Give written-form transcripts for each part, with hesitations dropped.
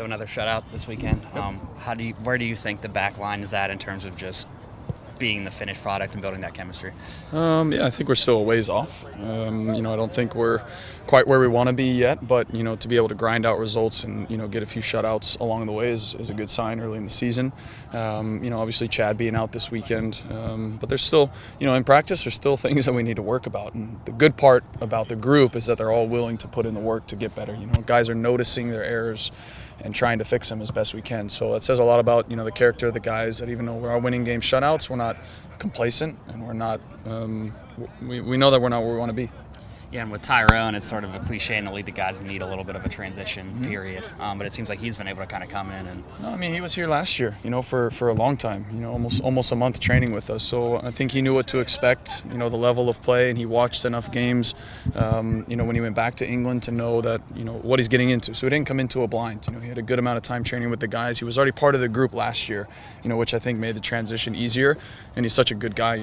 So another shutout this weekend. Where do you think the back line is at in terms of just being the finished product and building that chemistry? Yeah, I think we're still a ways off. I don't think we're quite where we want to be yet, but to be able to grind out results and get a few shutouts along the way is a good sign early in the season. Obviously Chad being out this weekend, but there's still, in practice, there's still things that we need to work about. And the good part about the group is that they're all willing to put in the work to get better. Guys are noticing their errors and trying to fix them as best we can. So it says a lot about the character of the guys, that even though we are winning game shutouts, we're not complacent, and we're not we know that we're not where we want to be. Yeah, and with Tyrone, it's sort of a cliche in the league that guys need a little bit of a transition period. But it seems like he's been able to kind of come in and. No, I mean, he was here last year, for a long time, almost a month training with us. So I think he knew what to expect, the level of play, and he watched enough games, when he went back to England to know that, what he's getting into. So he didn't come into a blind. He had a good amount of time training with the guys. He was already part of the group last year, which I think made the transition easier. And he's such a good guy,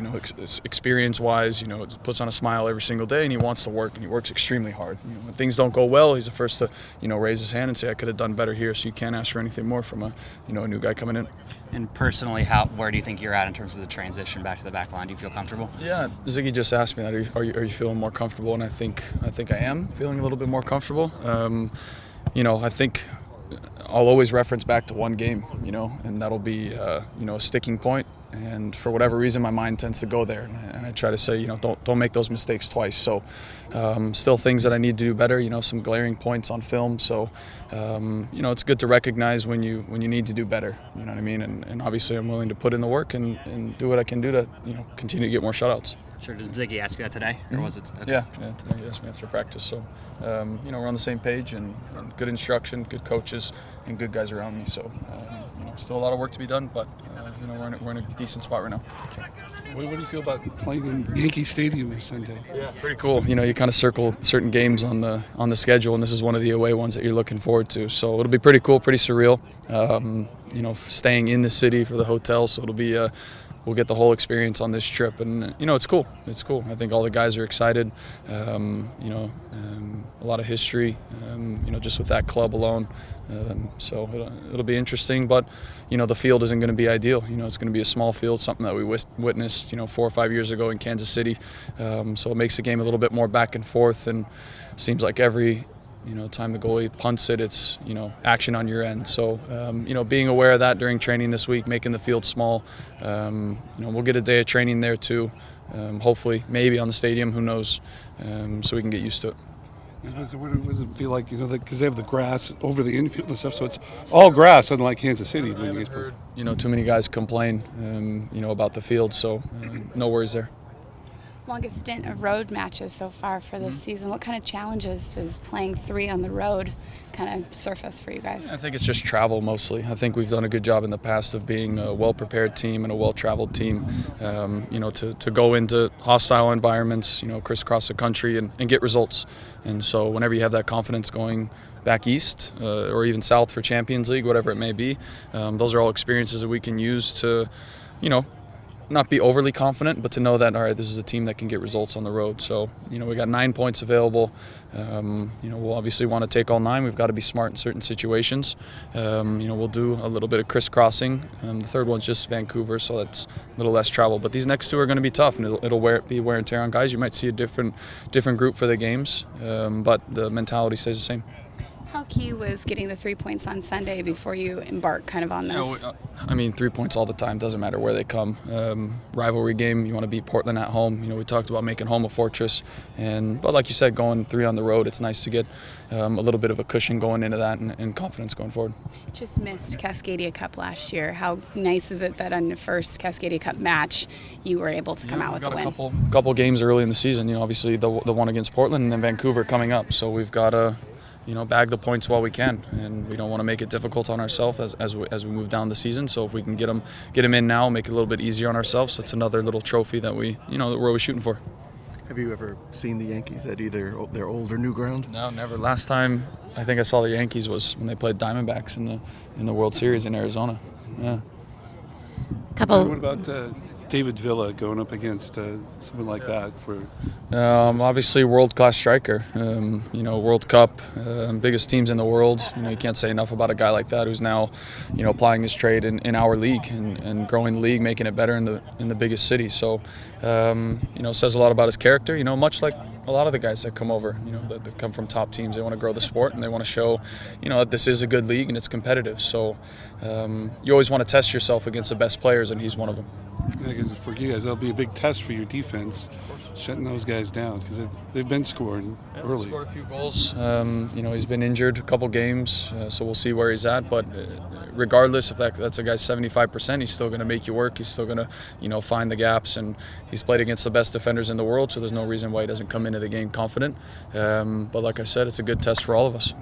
experience-wise, puts on a smile every single day, and he wants to work, and he works extremely hard. When things don't go well, he's the first to, raise his hand and say, I could have done better here. So you can't ask for anything more from a new guy coming in. And personally, where do you think you're at in terms of the transition back to the back line? Do you feel comfortable? Yeah, Ziggy just asked me that. Are you feeling more comfortable? And I think I am feeling a little bit more comfortable. I think I'll always reference back to one game, and that'll be a sticking point. And for whatever reason, my mind tends to go there, and I try to say, don't make those mistakes twice. So, still things that I need to do better. Some glaring points on film. So, it's good to recognize when you need to do better. You know what I mean? And obviously, I'm willing to put in the work and do what I can do to continue to get more shutouts. Sure. Did Ziggy ask you that today, or was it? Okay. Yeah, today he asked me after practice. So, we're on the same page, and good instruction, good coaches, and good guys around me. So, still a lot of work to be done, but we're in a decent spot right now. What do you feel about playing in Yankee Stadium this Sunday? Yeah, pretty cool. You kind of circle certain games on the schedule, and this is one of the away ones that you're looking forward to. So it'll be pretty cool, pretty surreal. Staying in the city for the hotel, so it'll be. We'll get the whole experience on this trip, and it's cool. It's cool. I think all the guys are excited. A lot of history, just with that club alone. So it'll be interesting, but the field isn't going to be ideal. It's going to be a small field, something that we witnessed 4 or 5 years ago in Kansas City. So it makes the game a little bit more back and forth, and seems like every time the goalie punts it, it's, action on your end. So, being aware of that during training this week, making the field small. We'll get a day of training there too. Hopefully, maybe on the stadium, who knows, so we can get used to it. What does it feel like, because they have the grass over the infield and stuff, so it's all grass, unlike Kansas City. I haven't heard, too many guys complain, about the field, so no worries there. Longest stint of road matches so far for this season. What kind of challenges does playing 3 on the road kind of surface for you guys? I think it's just travel mostly. I think we've done a good job in the past of being a well-prepared team and a well-traveled team, to go into hostile environments, crisscross the country and get results. And so whenever you have that confidence going back east or even south for Champions League, whatever it may be, those are all experiences that we can use to, not be overly confident, but to know that, all right, this is a team that can get results on the road. So, we got 9 points available. We'll obviously want to take all 9. We've got to be smart in certain situations. We'll do a little bit of crisscrossing. The third one's just Vancouver, so that's a little less travel. But these next 2 are going to be tough, and it'll be wear and tear on guys. You might see a different group for the games, but the mentality stays the same. How key was getting the 3 points on Sunday before you embark kind of on this? 3 points all the time, doesn't matter where they come. Rivalry game, you want to beat Portland at home. We talked about making home a fortress. But like you said, going 3 on the road, it's nice to get a little bit of a cushion going into that and confidence going forward. Just missed Cascadia Cup last year. How nice is it that on the first Cascadia Cup match you were able to come out with the win? We've got a couple games early in the season. Obviously the one against Portland and then Vancouver coming up. So we've got to bag the points while we can, and we don't want to make it difficult on ourselves as we move down the season. So if we can get them in now, make it a little bit easier on ourselves, that's another little trophy that that we're always shooting for. Have you ever seen the Yankees at either their old or new ground? No, never. Last time I think I saw the Yankees was when they played Diamondbacks in the World Series in Arizona. Yeah. What about David Villa going up against someone like that for? Obviously, world-class striker. World Cup, biggest teams in the world. You can't say enough about a guy like that who's now, applying his trade in our league and growing the league, making it better in the biggest city. So, says a lot about his character. Much like a lot of the guys that come over, that come from top teams. They want to grow the sport and they want to show, that this is a good league and it's competitive. So, you always want to test yourself against the best players, and he's one of them. I guess for you guys, that'll be a big test for your defense, shutting those guys down because they've been scoring early. Scored a few goals. He's been injured a couple games, so we'll see where he's at. But regardless, if that's a guy's 75%, he's still going to make you work. He's still going to, find the gaps, and he's played against the best defenders in the world. So there's no reason why he doesn't come into the game confident. But like I said, it's a good test for all of us.